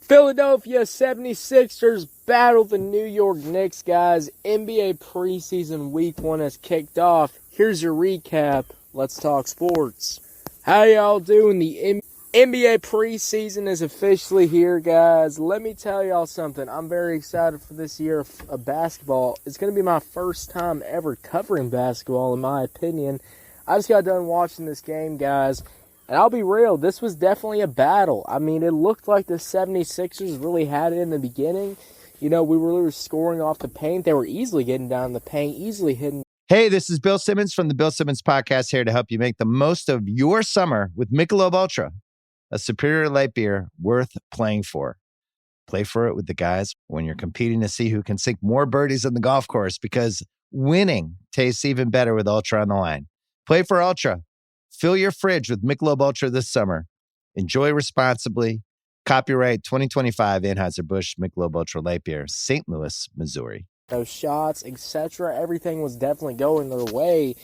Philadelphia 76ers battle the New York Knicks, guys. NBA preseason week 1 has kicked off. Here's your recap. Let's talk sports. How y'all doing? The NBA preseason is officially here, guys. Let me tell y'all something. I'm very excited for this year of basketball. It's going to be my first time ever covering basketball, in my opinion. I just got done watching this game, guys. And I'll be real, this was definitely a battle. I mean, it looked like the 76ers really had it in the beginning. You know, we were scoring off the paint. They were easily getting down the paint, easily hitting. Hey, this is Bill Simmons from the Bill Simmons Podcast, here to help you make the most of your summer with Michelob Ultra, a superior light beer worth playing for. Play for it with the guys when you're competing to see who can sink more birdies on the golf course, because winning tastes even better with Ultra on the line. Play for Ultra. Fill your fridge with Michelob Ultra this summer. Enjoy responsibly. Copyright 2025 Anheuser-Busch Michelob Ultra Light Beer, St. Louis, Missouri. Those shots, etc. Everything was definitely going their way.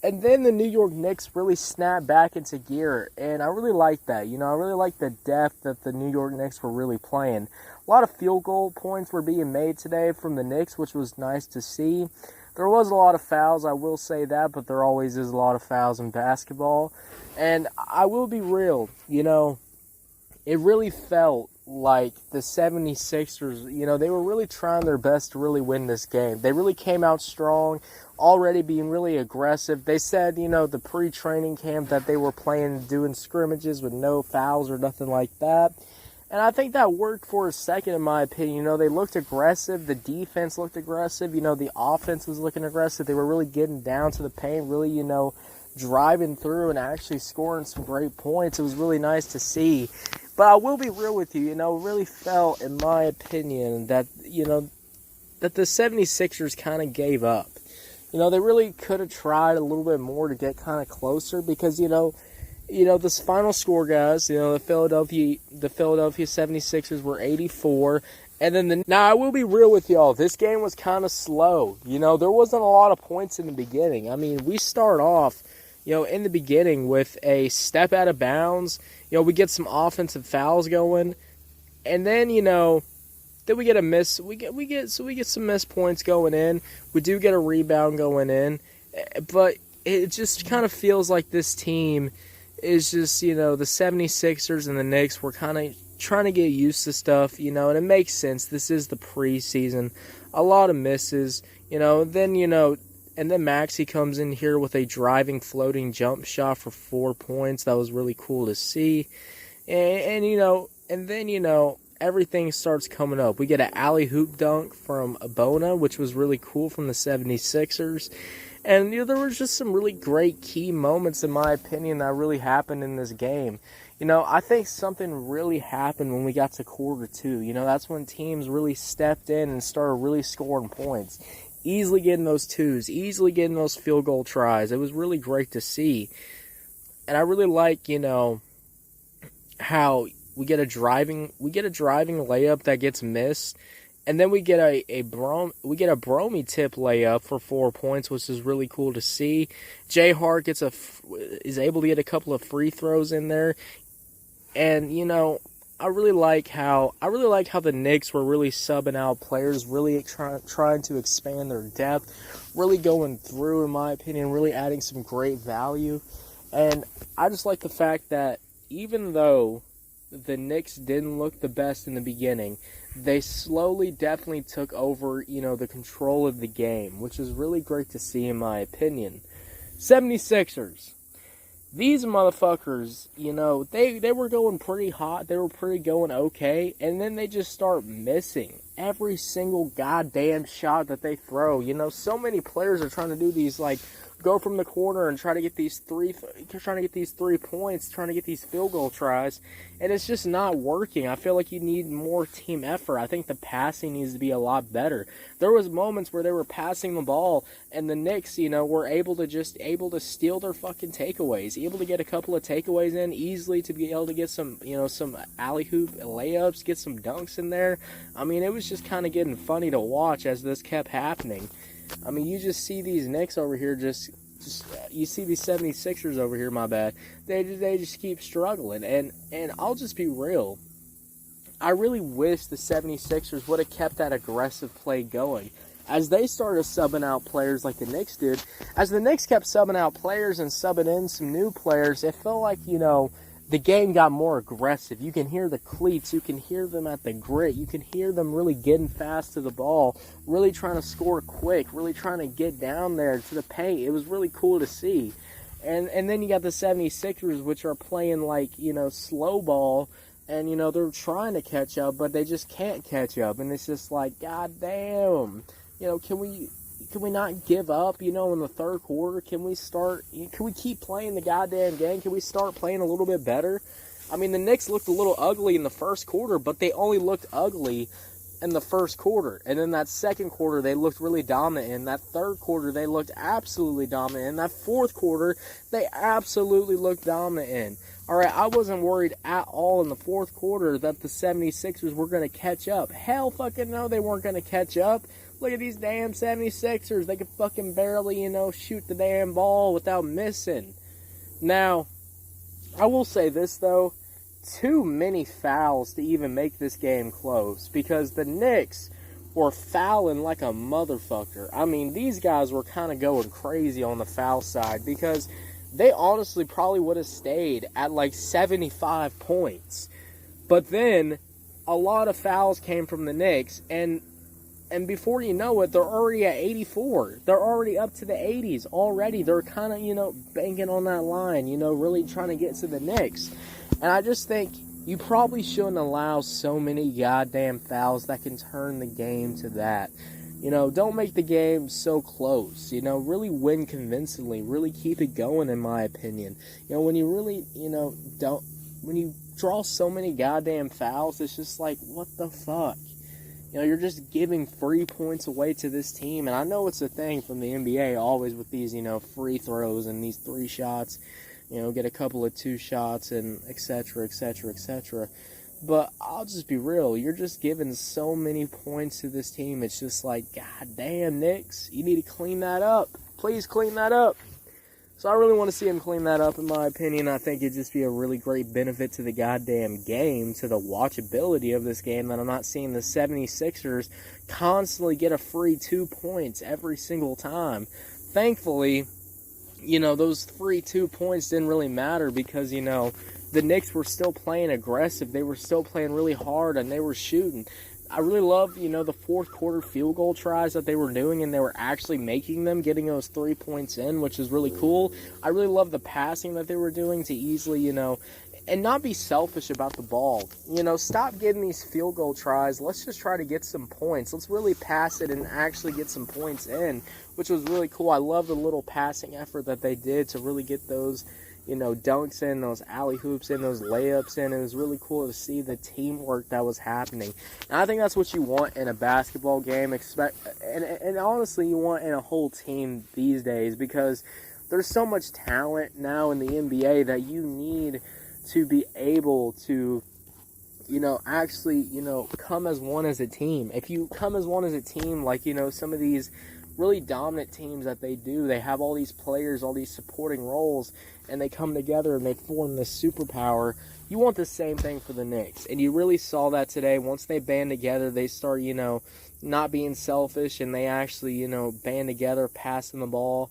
And then the New York Knicks really snapped back into gear. And I really like that. You know, I really like the depth that the New York Knicks were really playing. A lot of field goal points were being made today from the Knicks, which was nice to see. There was a lot of fouls, I will say that, but there always is a lot of fouls in basketball. And I will be real, you know, it really felt like the 76ers, you know, they were really trying their best to really win this game. They really came out strong, already being really aggressive. They said, you know, the pre-training camp that they were playing, doing scrimmages with no fouls or nothing like that. And I think that worked for a second, in my opinion. You know, they looked aggressive. The defense looked aggressive. You know, the offense was looking aggressive. They were really getting down to the paint, really, you know, driving through and actually scoring some great points. It was really nice to see. But I will be real with you, you know, it really felt, in my opinion, that, you know, that the 76ers kind of gave up. You know, they really could have tried a little bit more to get kind of closer because, you know, this final score, guys, you know, the Philadelphia 76ers were 84. And then now I will be real with y'all. This game was kind of slow. You know, there wasn't a lot of points in the beginning. I mean, we start off, you know, in the beginning with a step out of bounds. You know, we get some offensive fouls going. And then, you know, then we get a miss. We get some missed points going in. We do get a rebound going in. But it just kind of feels like this team is just, you know, the 76ers and the Knicks were kind of trying to get used to stuff, you know, and it makes sense. This is the preseason. A lot of misses, you know, then, you know, and then Maxey comes in here with a driving, floating jump shot for 4 points. That was really cool to see. And you know, and then, you know, everything starts coming up. We get an alley-hoop dunk from Abona, which was really cool from the 76ers. And, you know, there was just some really great key moments, in my opinion, that really happened in this game. You know, I think something really happened when we got to quarter 2. You know, that's when teams really stepped in and started really scoring points. Easily getting those twos, easily getting those field goal tries. It was really great to see. And I really like, you know, how we get a driving layup that gets missed. And then we get a Bromie tip layup for 4 points, which is really cool to see. Jay Hart is able to get a couple of free throws in there, and you know, I really like how the Knicks were really subbing out players, really trying to expand their depth, really going through, in my opinion, really adding some great value. And I just like the fact that even though the Knicks didn't look the best in the beginning, they slowly definitely took over, you know, the control of the game, which is really great to see, in my opinion. 76ers. These motherfuckers, you know, they were going pretty hot. They were going okay. And then they just start missing every single goddamn shot that they throw. You know, so many players are trying to do these, like, go from the corner and try to get these 3 points, trying to get these field goal tries, and it's just not working. I feel like you need more team effort. I think the passing needs to be a lot better. There was moments where they were passing the ball, and the Knicks, you know, were able to steal their fucking takeaways, able to get a couple of takeaways in easily, to be able to get some, you know, some alley-hoop layups, get some dunks in there. I mean, it was just kind of getting funny to watch as this kept happening. I mean, you just see these Knicks over here you see these 76ers over here, my bad. They just keep struggling. And I'll just be real. I really wish the 76ers would have kept that aggressive play going. As they started subbing out players like the Knicks did, as the Knicks kept subbing out players and subbing in some new players, it felt like, the game got more aggressive. You can hear the cleats. You can hear them at the grit. You can hear them really getting fast to the ball, really trying to score quick, really trying to get down there to the paint. It was really cool to see. And then you got the 76ers, which are playing like, slow ball. And, they're trying to catch up, but they just can't catch up. And it's just like, God damn. Can we not give up, in the third quarter? Can we keep playing the goddamn game? Can we start playing a little bit better? I mean, the Knicks looked a little ugly in the first quarter, but they only looked ugly in the first quarter. And then that second quarter, they looked really dominant. In that third quarter, they looked absolutely dominant. In that fourth quarter, they absolutely looked dominant in. All right, I wasn't worried at all in the fourth quarter that the 76ers were going to catch up. Hell fucking no, they weren't going to catch up. Look at these damn 76ers. They could fucking barely, shoot the damn ball without missing. Now, I will say this, though. Too many fouls to even make this game close. Because the Knicks were fouling like a motherfucker. I mean, these guys were kind of going crazy on the foul side. Because they honestly probably would have stayed at like 75 points. But then, a lot of fouls came from the Knicks. And before you know it, they're already at 84. They're already up to the 80s already. They're kind of, banking on that line, really trying to get to the Knicks. And I just think you probably shouldn't allow so many goddamn fouls that can turn the game to that. Don't make the game so close. Really win convincingly. Really keep it going, in my opinion. When you really, when you draw so many goddamn fouls, it's just like, what the fuck? You're just giving free points away to this team. And I know it's a thing from the NBA always with these, free throws and these 3 shots. Get a couple of 2 shots and et cetera, et cetera, et cetera. But I'll just be real. You're just giving so many points to this team. It's just like, God damn, Knicks. You need to clean that up. Please clean that up. So I really want to see him clean that up, in my opinion. I think it'd just be a really great benefit to the goddamn game, to the watchability of this game, that I'm not seeing the 76ers constantly get a free 2 points every single time. Thankfully, those free 2 points didn't really matter because, the Knicks were still playing aggressive. They were still playing really hard, and they were shooting. I really love, the fourth quarter field goal tries that they were doing, and they were actually making them, getting those 3 points in, which is really cool. I really love the passing that they were doing to easily, and not be selfish about the ball. Stop getting these field goal tries. Let's just try to get some points. Let's really pass it and actually get some points in, which was really cool. I love the little passing effort that they did to really get those, dunks in, those alley hoops in, those layups in. It was really cool to see the teamwork that was happening. And I think that's what you want in a basketball game, and honestly, you want in a whole team these days, because there's so much talent now in the NBA that you need to be able to, actually, come as one as a team. If you come as one as a team, like, some of these really dominant teams that they do, they have all these players, all these supporting roles, and they come together and they form this superpower. You want the same thing for the Knicks, and you really saw that today. Once they band together, they start, not being selfish, and they actually, band together, passing the ball,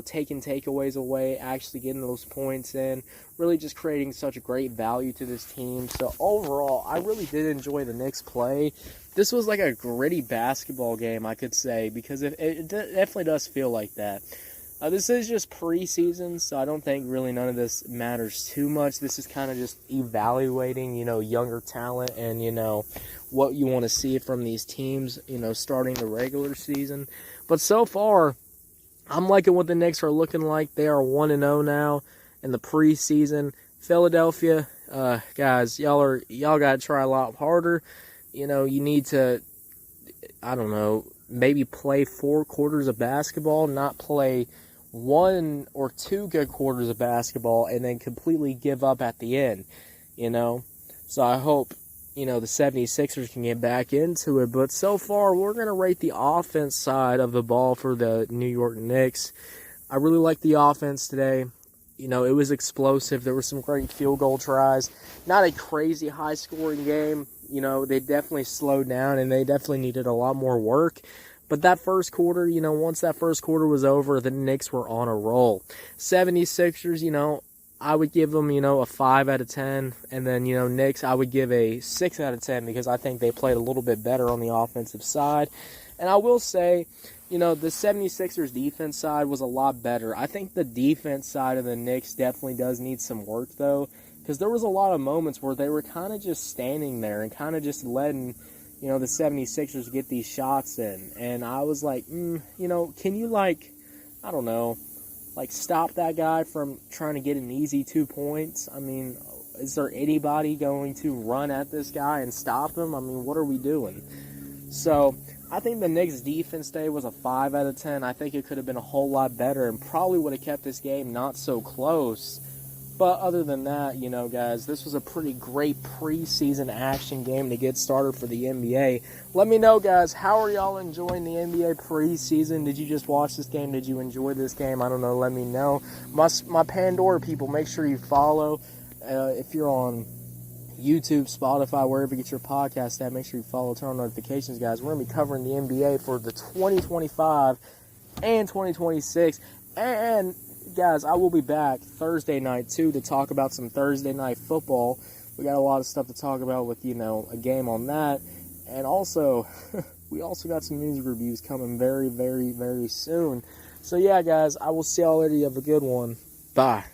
taking takeaways away, actually getting those points in, really just creating such a great value to this team. So overall, I really did enjoy the Knicks play. This was like a gritty basketball game, I could say, because it definitely does feel like that. This is just preseason, so I don't think really none of this matters too much. This is kind of just evaluating, younger talent and, what you want to see from these teams, starting the regular season. But so far, I'm liking what the Knicks are looking like. They are 1-0 now in the preseason. Philadelphia, guys, y'all got to try a lot harder. You need to, I don't know, maybe play 4 quarters of basketball, not play 1 or 2 good quarters of basketball and then completely give up at the end, So I hope, the 76ers can get back into it. But so far, we're going to rate the offense side of the ball for the New York Knicks. I really like the offense today. It was explosive. There were some great field goal tries. Not a crazy high-scoring game. they definitely slowed down and they definitely needed a lot more work. But that first quarter, once that first quarter was over, the Knicks were on a roll. 76ers, I would give them, a 5 out of 10. And then, Knicks, I would give a 6 out of 10 because I think they played a little bit better on the offensive side. And I will say, the 76ers defense side was a lot better. I think the defense side of the Knicks definitely does need some work, though, because there was a lot of moments where they were kind of just standing there and kind of just letting the 76ers get these shots in. And I was like, can you, I don't know, stop that guy from trying to get an easy 2 points? I mean, is there anybody going to run at this guy and stop him? I mean, what are we doing? So I think the Knicks defense day was a 5 out of 10. I think it could have been a whole lot better and probably would have kept this game not so close. But other than that, guys, this was a pretty great preseason action game to get started for the NBA. Let me know, guys, how are y'all enjoying the NBA preseason? Did you just watch this game? Did you enjoy this game? I don't know. Let me know. My Pandora people, make sure you follow. If you're on YouTube, Spotify, wherever you get your podcast at, make sure you follow, turn on notifications, guys. We're going to be covering the NBA for the 2025 and 2026. And guys, I will be back Thursday night, too, to talk about some Thursday night football. We got a lot of stuff to talk about with, a game on that. And also, we also got some music reviews coming very, very, very soon. So, yeah, guys, I will see y'all later. You have a good one. Bye.